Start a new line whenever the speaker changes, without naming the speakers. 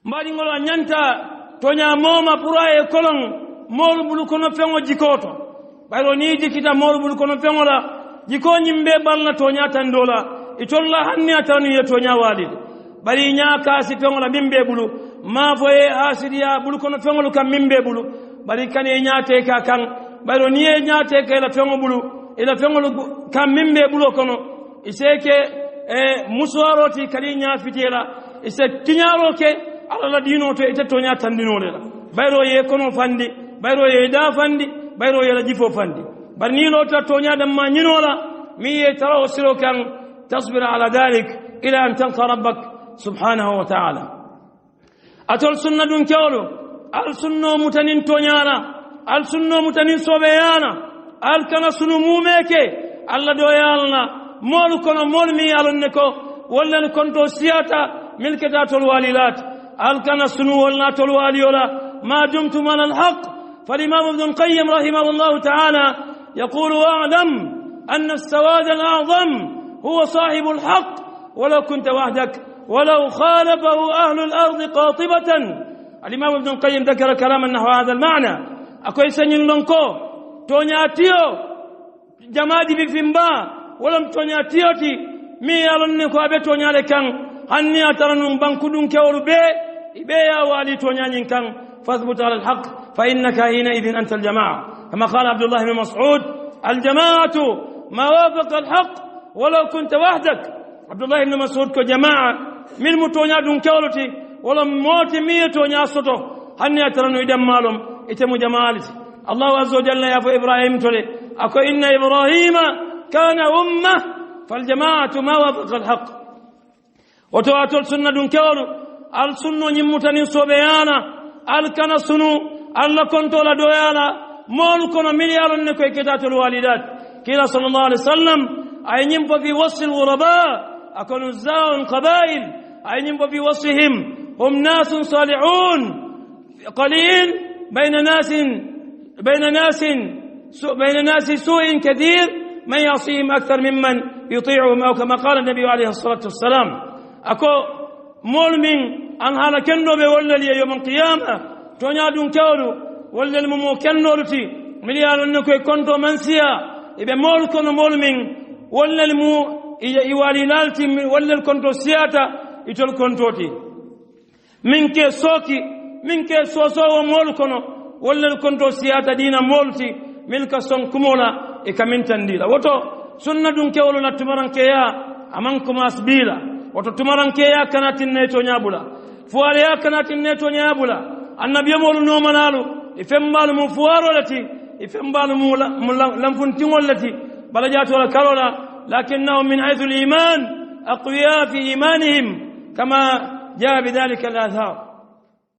mbadi ngolo nyanta tonya moma puraye kolon molu bulu kono fengo jikoto bayro ni jikita molu bulu kono fengo la jiko nyimbe balna tonya tandola itolla hanni atanu ye tonya walid bari nya kasi fengo la mimbe bulu ma foye asidiya bulu kono fengo kam mimbe bulu bari kane nyaate ka kan bayro ni nyaate ka la fengo bulu ila fengo kam mimbe bulu kono iseke muswaroti kali nya fitela ise tinyaro ke ala la dino to ite tonya tandino lela bayro ye kono fandi bayro ye da fandi bayro ye la jifo fandi bar ni lota tonya dam ma nyinola mi ye taraw siro kan tasbir ala dalik ila an talqa rabbak subhanahu wa ta'ala atol sunna dun kewlo al sunno mutanin tonyala al sunno mutanin sobeyana al kana sunu mumeke alla do yalna mol kono mol mi yalon ko walla konto siyata milkatatul walilat al kana sunu walla tul waliola ما دمتم على الحق فالإمام ابن القيم رحمه الله تعالى يقول واعلم أن السواد الأعظم هو صاحب الحق ولو كنت وحدك ولو خالفه أهل الأرض قاطبة. الإمام ابن القيم ذكر كلاما نحو هذا المعنى أكوي سنين لنكو تونياتيو جمادي بفنبا ولم تونياتيوتي مي يالنكو أبي تونيالكان هني أترنم بانكودون كورو بي يا والي تونيالين كان فاثبت على الحق فإنك حينئذ أنت الجماعة كما قال عبد الله بن مسعود الجماعة ما وافق الحق ولو كنت وحدك. عبد الله بن مسعود كجماعة من متونيا دون كولتي ولا موت مية تونيا سوتو هني أترنو إدم مالهم إتمو جمالتي. الله عز وجل يا إبراهيم تولي أكو إن إبراهيم كان أمة فالجماعة ما وافق الحق وتواتو السنة دون كولو السنة نمتنين صبيانا الكنا سنو الله كنت ولا دويانا مول كنا مليار نكوي كتات الوالدات كلا صلى الله عليه وسلم أي نمبر في وصف الغرباء أكون الزاون قبائل أي نمبر في وصفهم هم ناس صالحون قليل بين ناس سوء كثير من يعصيهم أكثر ممن يطيعهم أو كما قال النبي عليه الصلاة والسلام أكو مول من أن هذا كنو بولا لي يوم القيامة تونيا دون كورو ولا الممو كنو لتي مليار أنكو كنتو منسيا إبا مول كنو مول من ولا المو يوالي لالتي ولا الكنتو سياتا يتول كنتوتي منك سوكي منك سوسو ومول كنو ولا الكنتو سياتا دينا مولتي ملك سون كمولا إكامن تنديلا وطو سنة دون كورو نتمران كيا أمانكم أسبيلا وطو تمران كيا كانت النيتو نيابولا فواليا كانت النيتو نيابولا النبي مولو نومنالو إفمبالو مفوارو التي إفمبالو لنفنتمو التي بلجاتو الكارولا لكنهم من حيث الإيمان أقوياء في إيمانهم كما جاء بذلك الآثار.